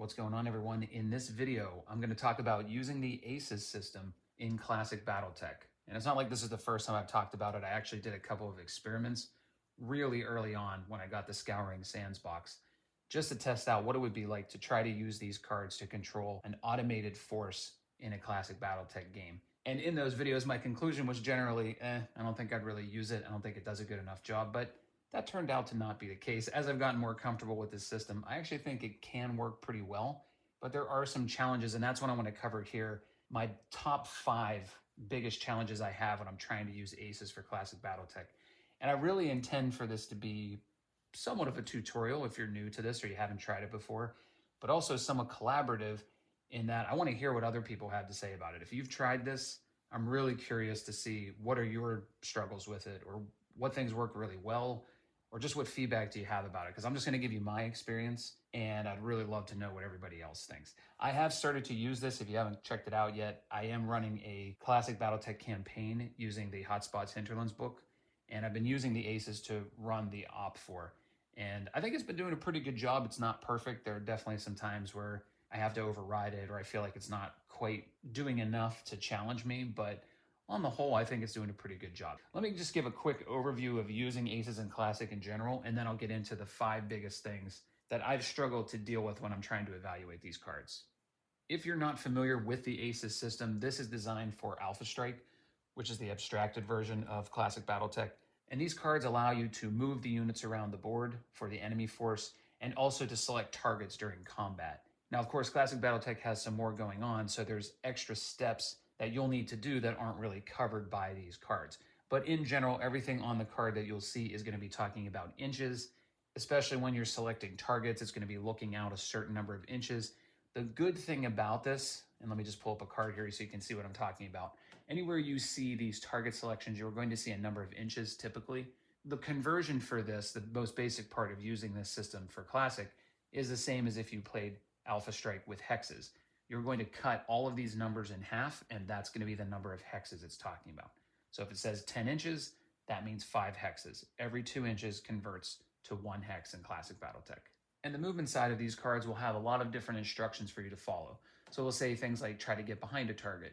What's going on, everyone? In this video, I'm going to talk about using the Aces system in Classic BattleTech. And it's not like this is the first time I've talked about it. I actually did a couple of experiments really early on when I got the Scouring Sands box, just to test out what it would be like to try to use these cards to control an automated force in a Classic BattleTech game. And in those videos, my conclusion was generally, I don't think I'd really use it. I don't think it does a good enough job, but that turned out to not be the case. As I've gotten more comfortable with this system, I actually think it can work pretty well, but there are some challenges, and that's what I want to cover here. My top 5 biggest challenges I have when I'm trying to use Aces for Classic BattleTech. And I really intend for this to be somewhat of a tutorial if you're new to this or you haven't tried it before, but also somewhat collaborative in that I want to hear what other people have to say about it. If you've tried this, I'm really curious to see what are your struggles with it, or what things work really well, or just what feedback do you have about it? Because I'm just going to give you my experience, and I'd really love to know what everybody else thinks. I have started to use this. If you haven't checked it out yet, I am running a Classic BattleTech campaign using the Hotspots Hinterlands book, and I've been using the Aces to run the Op for. And I think it's been doing a pretty good job. It's not perfect. There are definitely some times where I have to override it, or I feel like it's not quite doing enough to challenge me, but on the whole, I think it's doing a pretty good job. Let me just give a quick overview of using Aces in Classic in general, and then I'll get into the 5 biggest things that I've struggled to deal with when I'm trying to evaluate these cards. If you're not familiar with the Aces system, this is designed for Alpha Strike, which is the abstracted version of Classic BattleTech. And these cards allow you to move the units around the board for the enemy force, and also to select targets during combat. Now, of course, Classic BattleTech has some more going on, so there's extra steps that you'll need to do that aren't really covered by these cards. But in general, everything on the card that you'll see is going to be talking about inches, especially when you're selecting targets. It's going to be looking out a certain number of inches. The good thing about this, and let me just pull up a card here so you can see what I'm talking about. Anywhere you see these target selections, you're going to see a number of inches typically. The conversion for this, the most basic part of using this system for Classic, is the same as if you played Alpha Strike with Hexes. You're going to cut all of these numbers in half, and that's going to be the number of hexes it's talking about. So if it says 10 inches, that means 5 hexes. Every 2 inches converts to 1 hex in Classic BattleTech. And the movement side of these cards will have a lot of different instructions for you to follow. So we'll say things like try to get behind a target.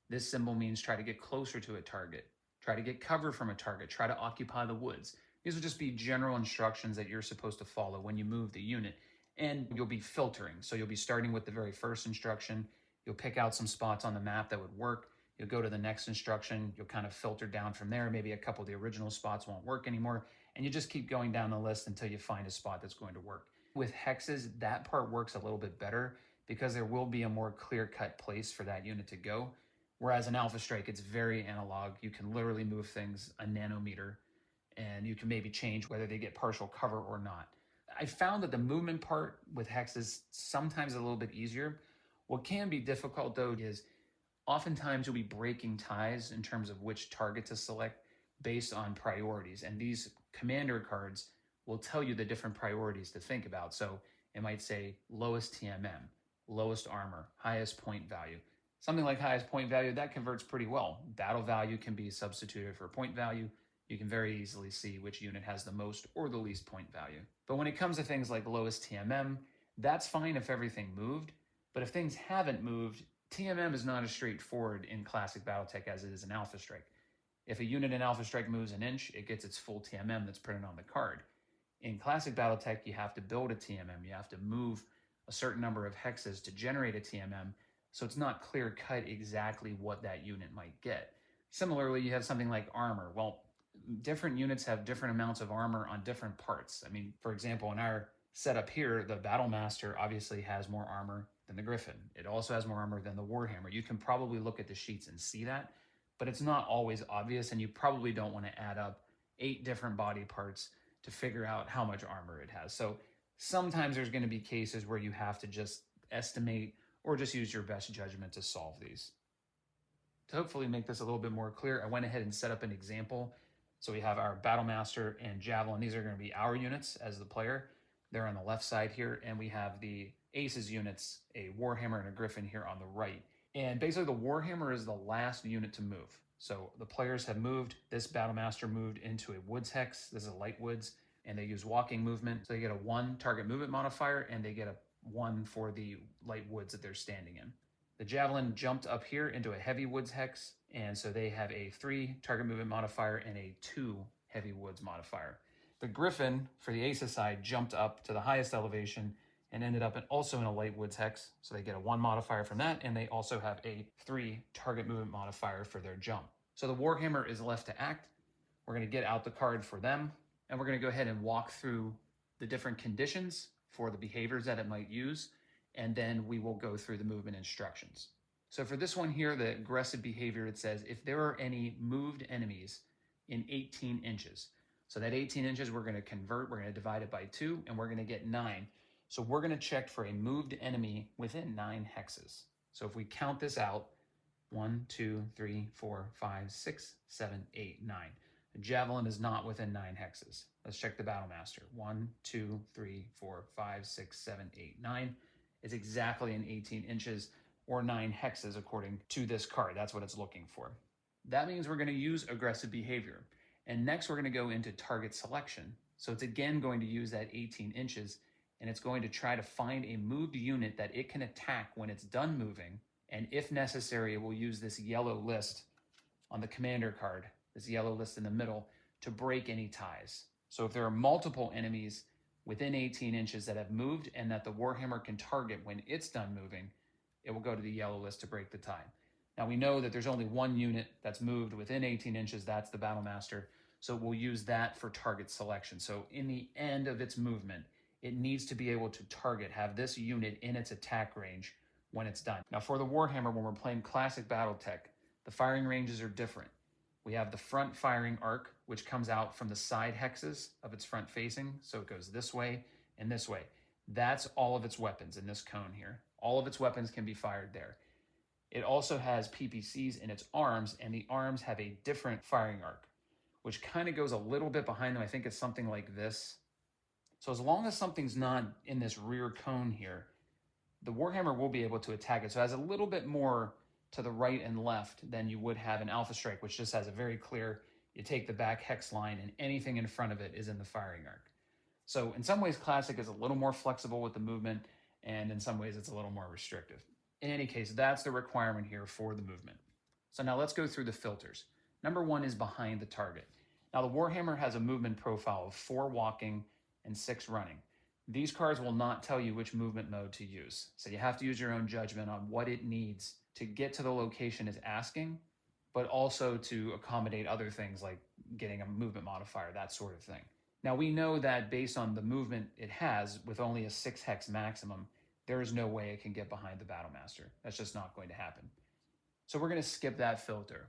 This symbol means try to get closer to a target. Try to get cover from a target. Try to occupy the woods. These will just be general instructions that you're supposed to follow when you move the unit. And you'll be filtering. So you'll be starting with the very first instruction. You'll pick out some spots on the map that would work. You'll go to the next instruction. You'll kind of filter down from there. Maybe a couple of the original spots won't work anymore. And you just keep going down the list until you find a spot that's going to work. With hexes, that part works a little bit better because there will be a more clear-cut place for that unit to go. Whereas in Alpha Strike, it's very analog. You can literally move things a nanometer, and you can maybe change whether they get partial cover or not. I found that the movement part with hexes sometimes a little bit easier. What can be difficult, though, is oftentimes you'll be breaking ties in terms of which target to select based on priorities. And these commander cards will tell you the different priorities to think about. So it might say lowest TMM, lowest armor, highest point value. Something like highest point value, that converts pretty well. Battle value can be substituted for point value. You can very easily see which unit has the most or the least point value. But when it comes to things like lowest TMM, that's fine if everything moved. But if things haven't moved, TMM is not as straightforward in Classic BattleTech as it is in Alpha Strike. If a unit in Alpha Strike moves an inch, it gets its full TMM that's printed on the card. In Classic BattleTech, you have to build a TMM. You have to move a certain number of hexes to generate a TMM, so it's not clear cut exactly what that unit might get. Similarly, you have something like armor. Well, different units have different amounts of armor on different parts. I mean, for example, in our setup here, the Battlemaster obviously has more armor than the Griffin. It also has more armor than the Warhammer. You can probably look at the sheets and see that, but it's not always obvious, and you probably don't want to add up 8 different body parts to figure out how much armor it has. So sometimes there's going to be cases where you have to just estimate or just use your best judgment to solve these. To hopefully make this a little bit more clear, I went ahead and set up an example. So we have our Battlemaster and Javelin. These are going to be our units as the player. They're on the left side here. And we have the Aces units, a Warhammer and a Griffin here on the right. And basically the Warhammer is the last unit to move. So the players have moved. This Battlemaster moved into a Woods Hex. This is a light Woods. And they use walking movement. So they get a 1 target movement modifier, and they get a 1 for the light woods that they're standing in. The Javelin jumped up here into a heavy woods hex, and so they have a 3 target movement modifier and a 2 heavy woods modifier. The Griffin, for the Aces side, jumped up to the highest elevation and ended up also in a light woods hex, so they get a 1 modifier from that, and they also have a 3 target movement modifier for their jump. So the Warhammer is left to act. We're going to get out the card for them, and we're going to go ahead and walk through the different conditions for the behaviors that it might use, and then we will go through the movement instructions. So for this one here, the aggressive behavior, it says if there are any moved enemies in 18 inches. So that 18 inches, we're going to convert, we're going to divide it by 2, and we're going to get 9. So we're going to check for a moved enemy within 9 hexes. So if we count this out, 1, 2, 3, 4, 5, 6, 7, 8, 9. The Javelin is not within 9 hexes. Let's check the Battlemaster. 1, 2, 3, 4, 5, 6, 7, 8, 9. It's exactly in 18 inches or 9 hexes according to this card. That's what it's looking for. That means we're going to use aggressive behavior. And next we're going to go into target selection. So it's again going to use that 18 inches, and it's going to try to find a moved unit that it can attack when it's done moving. And if necessary, it will use this yellow list on the commander card, this yellow list in the middle, to break any ties. So if there are multiple enemies within 18 inches that have moved and that the Warhammer can target when it's done moving, it will go to the yellow list to break the tie. Now we know that there's only one unit that's moved within 18 inches, that's the Battlemaster, so we'll use that for target selection. So in the end of its movement, it needs to be able to target, have this unit in its attack range when it's done. Now for the Warhammer, when we're playing Classic BattleTech, the firing ranges are different. We have the front firing arc, which comes out from the side hexes of its front facing, so it goes this way and this way. That's all of its weapons in this cone here. All of its weapons can be fired there. It also has PPCs in its arms, and the arms have a different firing arc, which kind of goes a little bit behind them. I think it's something like this. So as long as something's not in this rear cone here, the Warhammer will be able to attack it. So it has a little bit more to the right and left than you would have an Alpha Strike, which just has a very clear, you take the back hex line and anything in front of it is in the firing arc. So in some ways, Classic is a little more flexible with the movement, and in some ways it's a little more restrictive. In any case, that's the requirement here for the movement. So now let's go through the filters. Number 1 is behind the target. Now the Warhammer has a movement profile of 4 walking and 6 running. These cards will not tell you which movement mode to use. So you have to use your own judgment on what it needs to get to the location it's asking, but also to accommodate other things like getting a movement modifier, that sort of thing. Now we know that based on the movement it has, with only a 6 hex maximum, there is no way it can get behind the Battlemaster. That's just not going to happen. So we're going to skip that filter.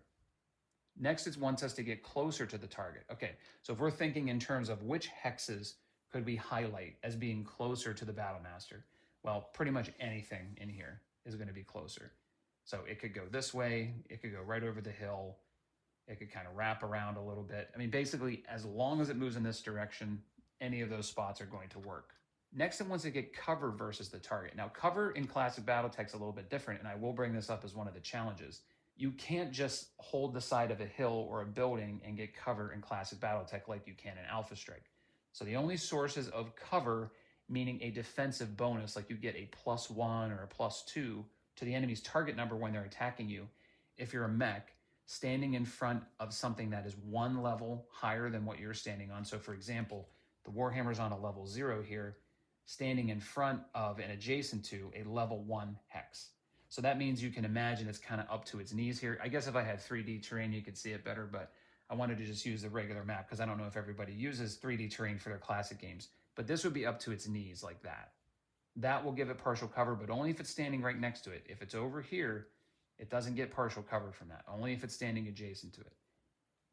Next, it wants us to get closer to the target. Okay, so if we're thinking in terms of which hexes could we highlight as being closer to the Battlemaster, well, pretty much anything in here is going to be closer. So it could go this way, it could go right over the hill, it could kind of wrap around a little bit. I mean, basically, as long as it moves in this direction, any of those spots are going to work. Next, it wants to get cover versus the target. Now, cover in Classic BattleTech is a little bit different, and I will bring this up as one of the challenges. You can't just hold the side of a hill or a building and get cover in Classic BattleTech like you can in Alpha Strike. So the only sources of cover, meaning a defensive bonus, like you get a +1 or a +2 to the enemy's target number when they're attacking you, if you're a mech, standing in front of something that is 1 level higher than what you're standing on. So for example, the Warhammer's on a level 0 here, standing in front of and adjacent to a level 1 hex. So that means you can imagine it's kind of up to its knees here. I guess if I had 3D terrain, you could see it better, but I wanted to just use the regular map because I don't know if everybody uses 3D terrain for their classic games. But this would be up to its knees like that. That will give it partial cover, but only if it's standing right next to it. If it's over here, it doesn't get partial cover from that, only if it's standing adjacent to it.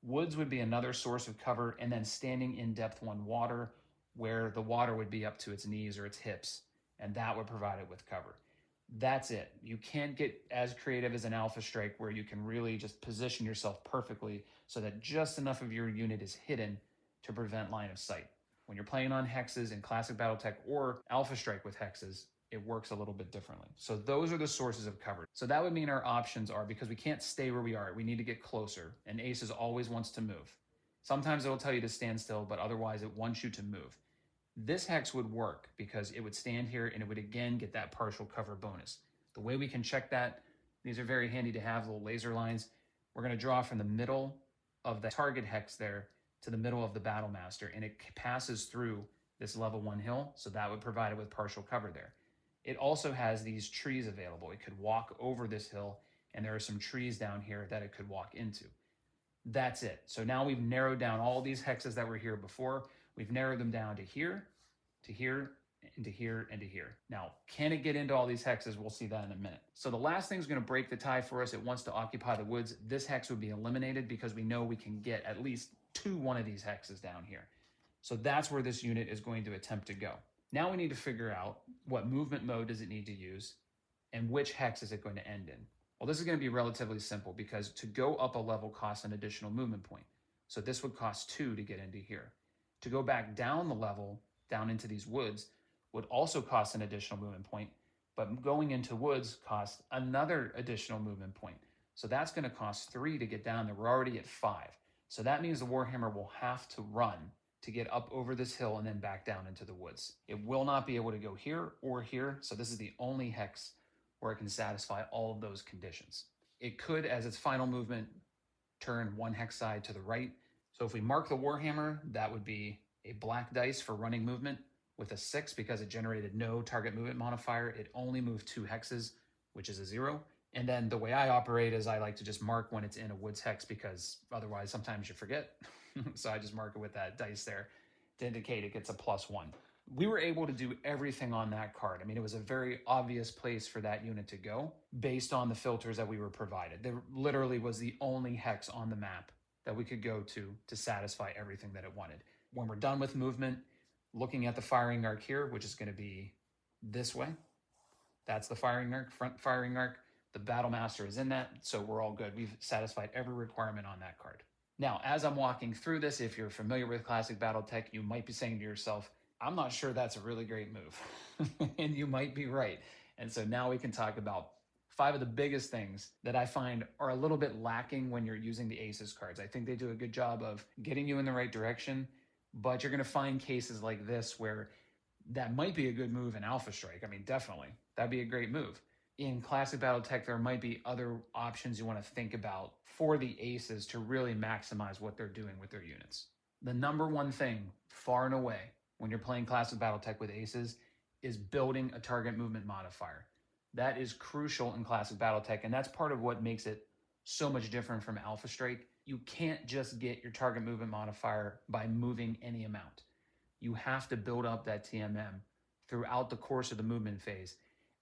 Woods would be another source of cover, and then standing in depth 1 water, where the water would be up to its knees or its hips, and that would provide it with cover. That's it. You can't get as creative as an Alpha Strike where you can really just position yourself perfectly so that just enough of your unit is hidden to prevent line of sight. When you're playing on Hexes in Classic BattleTech or Alpha Strike with Hexes, it works a little bit differently. So those are the sources of cover. So that would mean our options are, because we can't stay where we are, we need to get closer, and Aces always wants to move. Sometimes it'll tell you to stand still, but otherwise it wants you to move. This hex would work because it would stand here and it would again get that partial cover bonus. The way we can check that, these are very handy to have, little laser lines. We're going to draw from the middle of the target hex there to the middle of the Battle Master, and it passes through this level 1 hill, so that would provide it with partial cover there. It also has these trees available. It could walk over this hill, and there are some trees down here that it could walk into. That's it. So now we've narrowed down all these hexes that were here before. We've narrowed them down to here, to here, and to here, and to here. Now, can it get into all these hexes? We'll see that in a minute. So the last thing is going to break the tie for us. It wants to occupy the woods. This hex would be eliminated because we know we can get at least one of these hexes down here. So that's where this unit is going to attempt to go. Now we need to figure out what movement mode does it need to use and which hex is it going to end in. Well, this is going to be relatively simple because to go up a level costs an additional movement point. So this would cost 2 to get into here. To go back down the level, down into these woods, would also cost an additional movement point, but going into woods costs another additional movement point. So that's going to cost 3 to get down there. We're already at 5. So that means the Warhammer will have to run to get up over this hill and then back down into the woods. It will not be able to go here or here, so this is the only hex where it can satisfy all of those conditions. It could, as its final movement, turn 1 hex side to the right. So if we mark the Warhammer, that would be a black dice for running movement with a 6 because it generated no target movement modifier. It only moved 2 hexes, which is a 0. And then the way I operate is I like to just mark when it's in a woods hex because otherwise sometimes you forget. So I just mark it with that dice there to indicate it gets a +1. We were able to do everything on that card. I mean, it was a very obvious place for that unit to go based on the filters that we were provided. There literally was the only hex on the map that we could go to satisfy everything that it wanted. When we're done with movement, looking at the firing arc here, which is going to be this way. That's the firing arc, front firing arc. The Battle Master is in that, so we're all good. We've satisfied every requirement on that card. Now, as I'm walking through this, if you're familiar with Classic BattleTech, you might be saying to yourself, I'm not sure that's a really great move. And you might be right. And so now we can talk about 5 of the biggest things that I find are a little bit lacking when you're using the Aces cards. I think they do a good job of getting you in the right direction, but you're going to find cases like this where that might be a good move in Alpha Strike. I mean, definitely. That'd be a great move. In Classic BattleTech, there might be other options you want to think about for the Aces to really maximize what they're doing with their units. The number one thing, far and away, when you're playing Classic BattleTech with Aces is building a target movement modifier. That is crucial in Classic BattleTech, and that's part of what makes it so much different from Alpha Strike. You can't just get your target movement modifier by moving any amount. You have to build up that TMM throughout the course of the movement phase.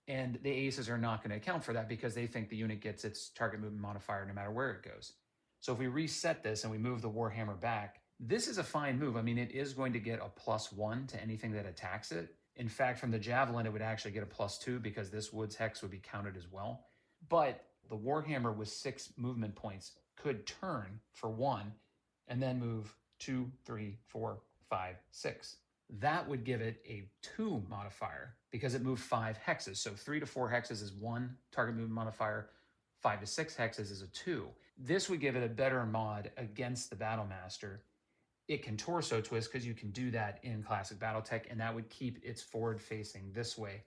And the Aces are not going to account for that because they think the unit gets its target movement modifier no matter where it goes. So if we reset this and we move the Warhammer back, this is a fine move. I mean, it is going to get a +1 to anything that attacks it. In fact, from the Javelin, it would actually get a +2 because this Woods Hex would be counted as well. But the Warhammer with 6 movement points could turn for 1 and then move 2, 3, 4, 5, 6. That would give it a 2 modifier because it moved 5 hexes. So 3 to 4 hexes is 1 target movement modifier. 5 to 6 hexes is a 2. This would give it a better mod against the Battle Master. It can torso twist because you can do that in Classic BattleTech, and that would keep its forward facing this way.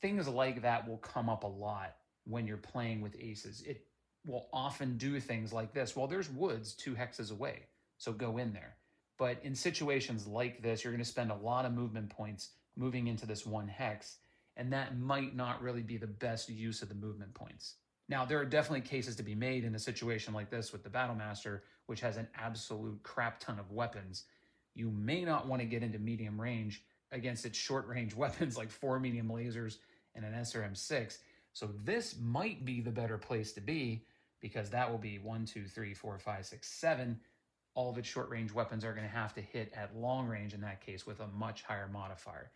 Things like that will come up a lot when you're playing with Aces. It will often do things like this. Well, there's woods 2 hexes away, so go in there. But in situations like this, you're going to spend a lot of movement points moving into this 1 hex, and that might not really be the best use of the movement points. Now, there are definitely cases to be made in a situation like this with the Battle Master, which has an absolute crap ton of weapons. You may not want to get into medium range against its short range weapons like 4 medium lasers and an SRM-6. So this might be the better place to be because that will be 1, 2, 3, 4, 5, 6, 7. All of its short range weapons are going to have to hit at long range in that case with a much higher modifier.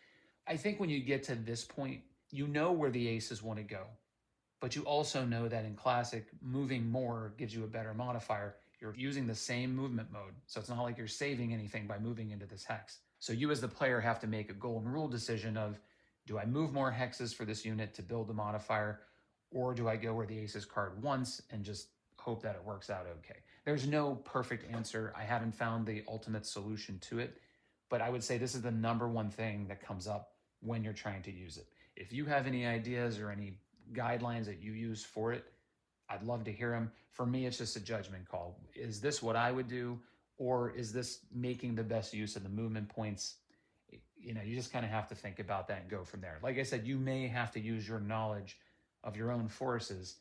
I think when you get to this point, you know where the Aces want to go, but you also know that in Classic, moving more gives you a better modifier. You're using the same movement mode, so it's not like you're saving anything by moving into this hex. So you as the player have to make a golden rule decision of, do I move more hexes for this unit to build the modifier, or do I go where the Aces card wants and just hope that it works out okay? There's no perfect answer. I haven't found the ultimate solution to it, but I would say this is the number one thing that comes up when you're trying to use it. If you have any ideas or any guidelines that you use for it, I'd love to hear them. For me, it's just a judgment call. Is this what I would do? Or is this making the best use of the movement points? You know, you just kind of have to think about that and go from there. Like I said, you may have to use your knowledge of your own forces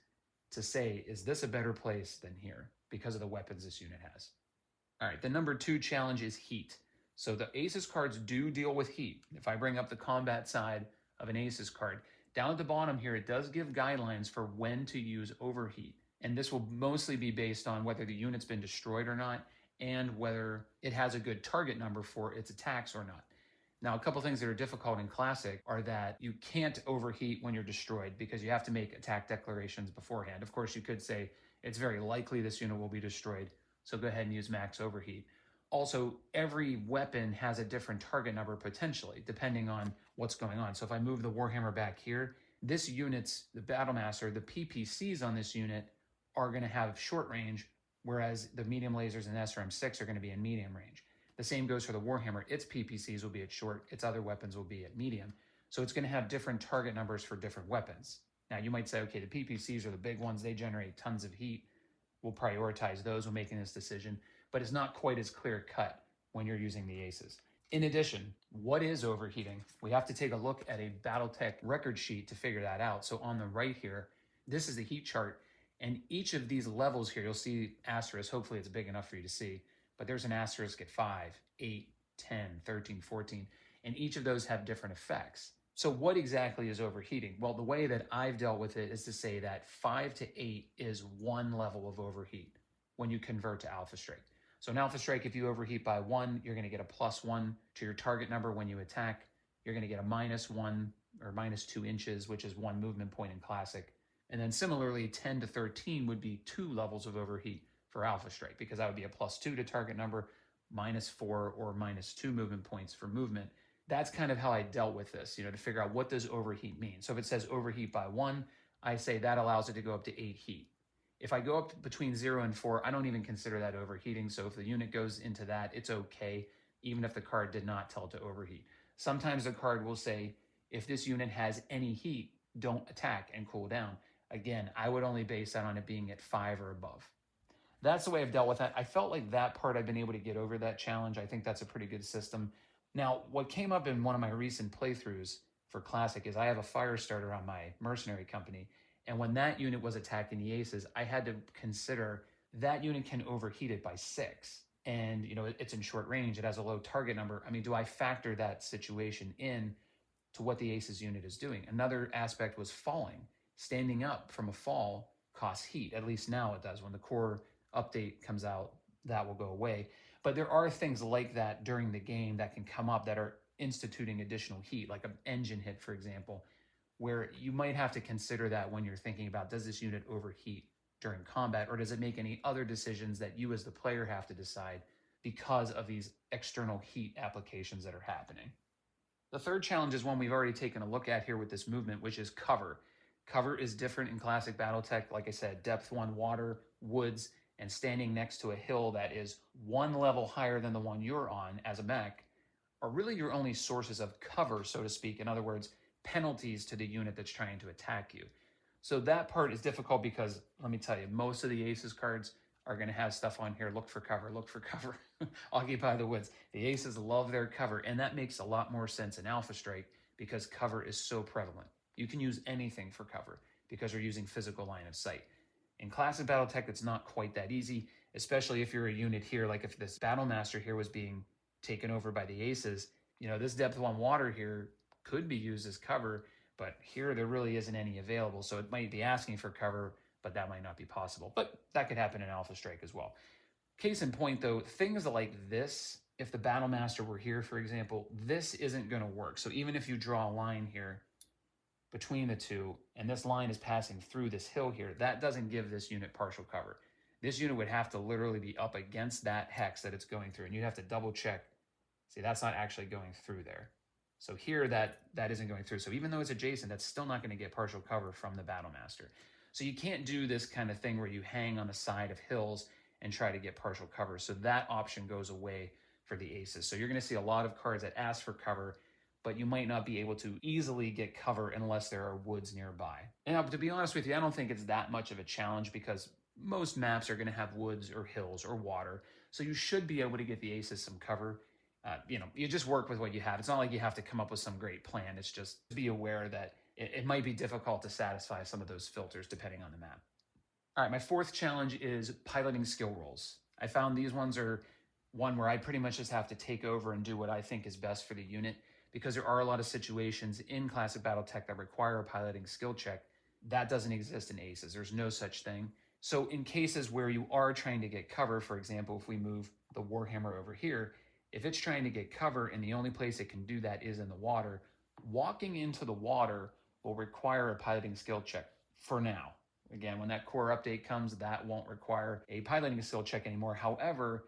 to say, is this a better place than here because of the weapons this unit has? All right, the number 2 challenge is heat. So the Aces cards do deal with heat. If I bring up the combat side of an Aces card, down at the bottom here, it does give guidelines for when to use overheat. And this will mostly be based on whether the unit's been destroyed or not, and whether it has a good target number for its attacks or not. Now, a couple things that are difficult in Classic are that you can't overheat when you're destroyed because you have to make attack declarations beforehand. Of course, you could say it's very likely this unit will be destroyed, so go ahead and use max overheat. Also, every weapon has a different target number potentially, depending on what's going on. So if I move the Warhammer back here, this unit's, the Battlemaster, the PPCs on this unit are going to have short range, whereas the medium lasers and SRM6 are going to be in medium range. The same goes for the Warhammer. Its PPCs will be at short, its other weapons will be at medium. So it's going to have different target numbers for different weapons. Now you might say, okay, the PPCs are the big ones, they generate tons of heat. We'll prioritize those when making this decision, but it's not quite as clear cut when you're using the Aces. In addition, what is overheating? We have to take a look at a BattleTech record sheet to figure that out. So on the right here, this is the heat chart, and each of these levels here, you'll see asterisk, hopefully it's big enough for you to see, but there's an asterisk at 5, 8, 10, 13, 14, and each of those have different effects. So what exactly is overheating? Well, the way that I've dealt with it is to say that 5 to 8 is one level of overheat when you convert to Alpha Strike. So in Alpha Strike, if you overheat by 1, you're going to get a +1 to your target number when you attack. You're going to get a -1 or -2 inches, which is 1 movement point in Classic. And then similarly, 10 to 13 would be 2 levels of overheat for Alpha Strike, because that would be a +2 to target number, -4 or -2 movement points for movement. That's kind of how I dealt with this, to figure out what does overheat mean. So if it says overheat by 1, I say that allows it to go up to 8 heat. If I go up between 0 and 4, I don't even consider that overheating. So if the unit goes into that, it's okay, even if the card did not tell it to overheat. Sometimes the card will say, if this unit has any heat, don't attack and cool down. Again, I would only base that on it being at 5 or above. That's the way I've dealt with that. I felt like that part I've been able to get over that challenge. I think that's a pretty good system. Now, what came up in one of my recent playthroughs for Classic is I have a fire starter on my mercenary company, and when that unit was attacking the Aces, I had to consider that unit can overheat it by 6. And, it's in short range. It has a low target number. I mean, do I factor that situation in to what the Aces unit is doing? Another aspect was falling. Standing up from a fall costs heat. At least now it does. When the core update comes out, that will go away. But there are things like that during the game that can come up that are instituting additional heat, like an engine hit, for example, where you might have to consider that when you're thinking about, does this unit overheat during combat, or does it make any other decisions that you as the player have to decide because of these external heat applications that are happening? The third challenge is one we've already taken a look at here with this movement, which is cover. Cover is different in Classic BattleTech. Like I said, depth 1 water, woods, and standing next to a hill that is one level higher than the one you're on as a mech are really your only sources of cover, so to speak. In other words, penalties to the unit that's trying to attack you. So that part is difficult because, let me tell you, most of the Aces cards are going to have stuff on here, look for cover, look for cover, occupy the woods. The Aces love their cover, and that makes a lot more sense in Alpha Strike because cover is so prevalent. You can use anything for cover because you're using physical line of sight. In Classic BattleTech, it's not quite that easy, especially if you're a unit here, like if this Battlemaster here was being taken over by the Aces, this depth 1 water here could be used as cover, but here there really isn't any available. So it might be asking for cover, but that might not be possible. But that could happen in Alpha Strike as well. Case in point, though, things like this, if the Battlemaster were here, for example, this isn't going to work. So even if you draw a line here between the two, and this line is passing through this hill here, that doesn't give this unit partial cover. This unit would have to literally be up against that hex that it's going through, and you'd have to double check. See, that's not actually going through there. So here that isn't going through. So even though it's adjacent, that's still not going to get partial cover from the Battlemaster. So you can't do this kind of thing where you hang on the side of hills and try to get partial cover. So that option goes away for the aces. So you're going to see a lot of cards that ask for cover, but you might not be able to easily get cover unless there are woods nearby. And to be honest with you, I don't think it's that much of a challenge because most maps are going to have woods or hills or water. So you should be able to get the aces some cover. You just work with what you have. It's not like you have to come up with some great plan. It's just be aware that it might be difficult to satisfy some of those filters depending on the map. All right, my fourth challenge is piloting skill rolls. I found these ones are one where I pretty much just have to take over and do what I think is best for the unit, because there are a lot of situations in Classic BattleTech that require a piloting skill check. That doesn't exist in aces. There's no such thing. So in cases where you are trying to get cover, for example, if we move the Warhammer over here, if it's trying to get cover and the only place it can do that is in the water, walking into the water will require a piloting skill check for now. Again, when that core update comes, that won't require a piloting skill check anymore. However,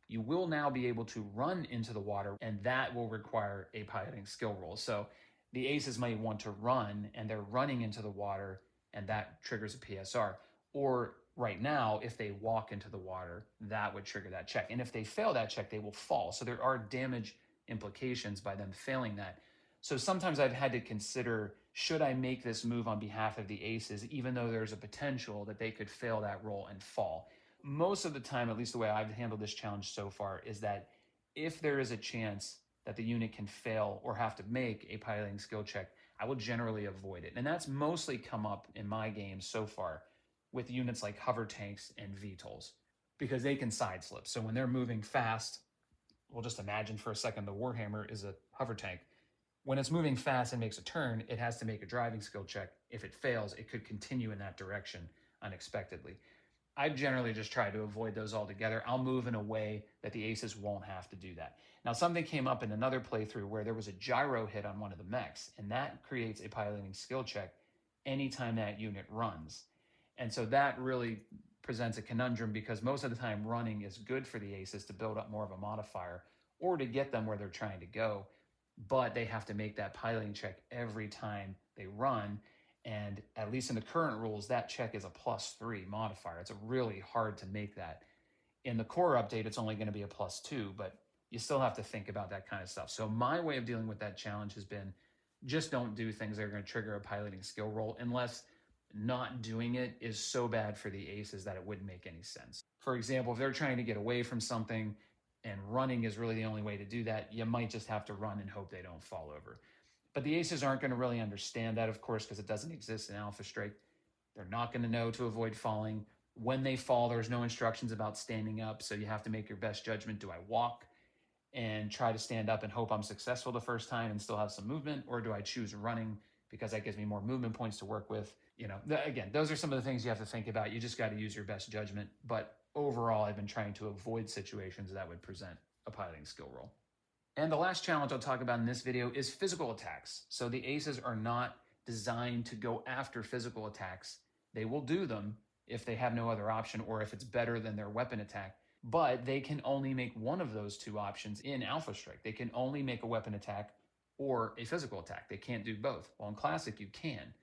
you will now be able to run into the water, and that will require a piloting skill roll. So the aces might want to run, and they're running into the water, and that triggers a PSR. Or right now, if they walk into the water, that would trigger that check. And if they fail that check, they will fall. So there are damage implications by them failing that. So sometimes I've had to consider, should I make this move on behalf of the aces, even though there's a potential that they could fail that roll and fall? Most of the time, at least the way I've handled this challenge so far, is that if there is a chance that the unit can fail or have to make a piloting skill check, I will generally avoid it. And that's mostly come up in my games so far with units like hover tanks and VTOLs, because they can side slip. So when they're moving fast, we'll just imagine for a second the Warhammer is a hover tank. When it's moving fast and makes a turn, it has to make a driving skill check. If it fails, it could continue in that direction unexpectedly. I've generally just tried to avoid those altogether. I'll move in a way that the aces won't have to do that. Now, something came up in another playthrough where there was a gyro hit on one of the mechs, and that creates a piloting skill check anytime that unit runs. And so that really presents a conundrum, because most of the time running is good for the aces to build up more of a modifier or to get them where they're trying to go, but they have to make that piloting check every time they run. And at least in the current rules, that check is a +3 modifier. It's really hard to make that. In the core update, it's only going to be a +2, but you still have to think about that kind of stuff. So my way of dealing with that challenge has been, just don't do things that are going to trigger a piloting skill roll unless not doing it is so bad for the aces that it wouldn't make any sense. For example, if they're trying to get away from something and running is really the only way to do that, you might just have to run and hope they don't fall over. But the aces aren't going to really understand that, of course, because it doesn't exist in Alpha Strike. They're not going to know to avoid falling. When they fall, there's no instructions about standing up, so you have to make your best judgment. Do I walk and try to stand up and hope I'm successful the first time and still have some movement, or do I choose running because that gives me more movement points to work with? Again, those are some of the things you have to think about. You just got to use your best judgment. But overall, I've been trying to avoid situations that would present a piloting skill roll. And the last challenge I'll talk about in this video is physical attacks. So the aces are not designed to go after physical attacks. They will do them if they have no other option or if it's better than their weapon attack. But they can only make one of those two options in Alpha Strike. They can only make a weapon attack or a physical attack. They can't do both. Well, in Classic, you can.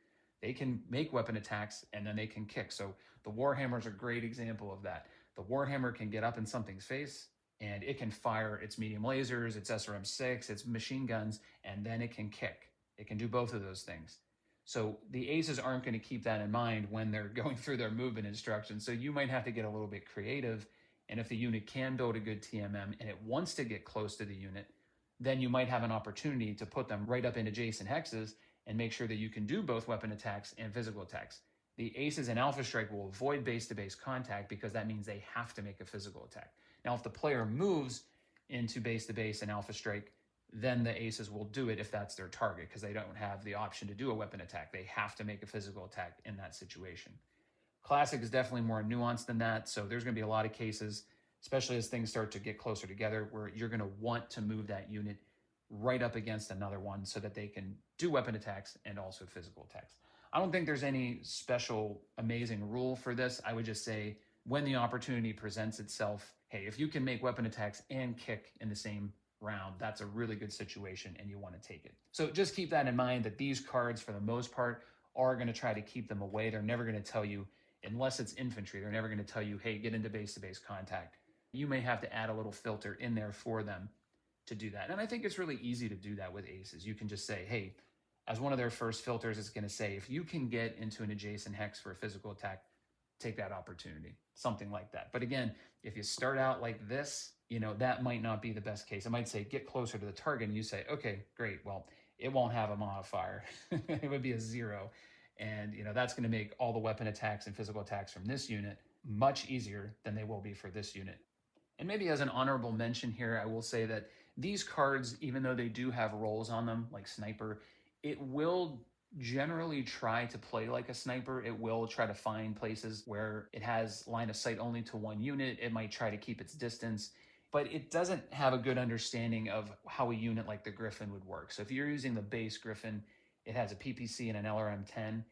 They can make weapon attacks and then they can kick. So the Warhammer is a great example of that. The Warhammer can get up in something's face, and it can fire its medium lasers, its SRM-6, its machine guns, and then it can kick. It can do both of those things. So the aces aren't going to keep that in mind when they're going through their movement instructions. So you might have to get a little bit creative. And if the unit can build a good TMM and it wants to get close to the unit, then you might have an opportunity to put them right up in adjacent hexes and make sure that you can do both weapon attacks and physical attacks. The aces in Alpha Strike will avoid base-to-base contact because that means they have to make a physical attack. Now, if the player moves into base-to-base and Alpha Strike, then the aces will do it if that's their target, because they don't have the option to do a weapon attack. They have to make a physical attack in that situation. Classic is definitely more nuanced than that, so there's going to be a lot of cases, especially as things start to get closer together, where you're going to want to move that unit right up against another one so that they can do weapon attacks and also physical attacks. I don't think there's any special amazing rule for this. I would just say, when the opportunity presents itself, hey, if you can make weapon attacks and kick in the same round, that's a really good situation and you want to take it. So just keep that in mind, that these cards, for the most part, are going to try to keep them away. They're never going to tell you, unless it's infantry, they're never going to tell you, hey, get into base-to-base contact. you may have to add a little filter in there for them to do that. And I think it's really easy to do that with aces. You can just say, hey, as one of their first filters, it's going to say, if you can get into an adjacent hex for a physical attack, take that opportunity, something like that. But again, if you start out like this, that might not be the best case. It might say, get closer to the target, and you say, okay, great. Well, it won't have a modifier. It would be a 0. And that's going to make all the weapon attacks and physical attacks from this unit much easier than they will be for this unit. And maybe as an honorable mention here, I will say that these cards, even though they do have rolls on them, like Sniper, it will generally try to play like a sniper. It will try to find places where it has line of sight only to one unit. It might try to keep its distance, but it doesn't have a good understanding of how a unit like the Griffin would work. So if you're using the base Griffin, it has a PPC and an LRM-10,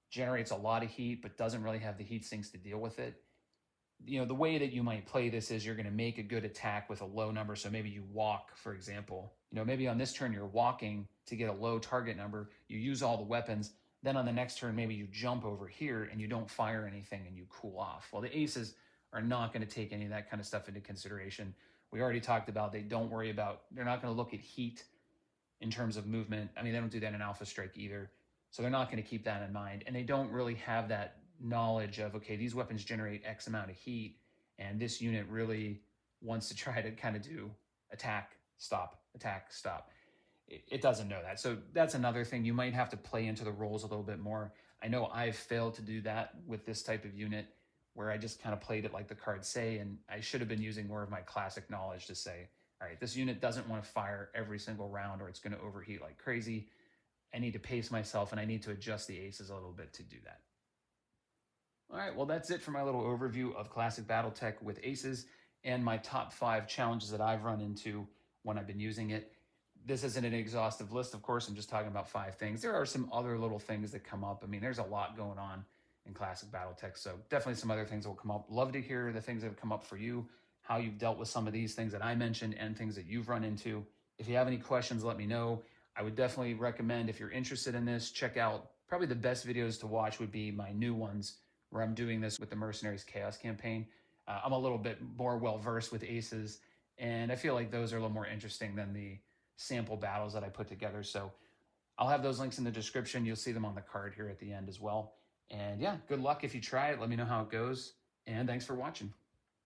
generates a lot of heat, but doesn't really have the heat sinks to deal with it. The way that you might play this is you're going to make a good attack with a low number. So maybe you walk, for example. Maybe on this turn you're walking to get a low target number. You use all the weapons. Then on the next turn, maybe you jump over here and you don't fire anything and you cool off. Well, the aces are not going to take any of that kind of stuff into consideration. We already talked about they're not going to look at heat in terms of movement. I mean, they don't do that in Alpha Strike either. So they're not going to keep that in mind. And they don't really have that knowledge of, okay, these weapons generate X amount of heat, and this unit really wants to try to kind of do attack, stop, attack, stop. It doesn't know that. So that's another thing. You might have to play into the roles a little bit more. I know I've failed to do that with this type of unit, where I just kind of played it like the cards say, and I should have been using more of my classic knowledge to say, all right, this unit doesn't want to fire every single round or it's going to overheat like crazy. I need to pace myself and I need to adjust the aces a little bit to do that. All right, well, that's it for my little overview of Classic BattleTech with aces and my top 5 challenges that I've run into when I've been using it. This isn't an exhaustive list, of course. I'm just talking about 5 things. There are some other little things that come up. I mean, there's a lot going on in Classic BattleTech, so definitely some other things will come up. Love to hear the things that have come up for you, how you've dealt with some of these things that I mentioned and things that you've run into. If you have any questions, let me know. I would definitely recommend, if you're interested in this, check out probably the best videos to watch would be my new ones where I'm doing this with the Mercenaries Chaos campaign. I'm a little bit more well-versed with aces, and I feel like those are a little more interesting than the sample battles that I put together. So I'll have those links in the description. You'll see them on the card here at the end as well. And yeah, good luck if you try it. Let me know how it goes, and thanks for watching.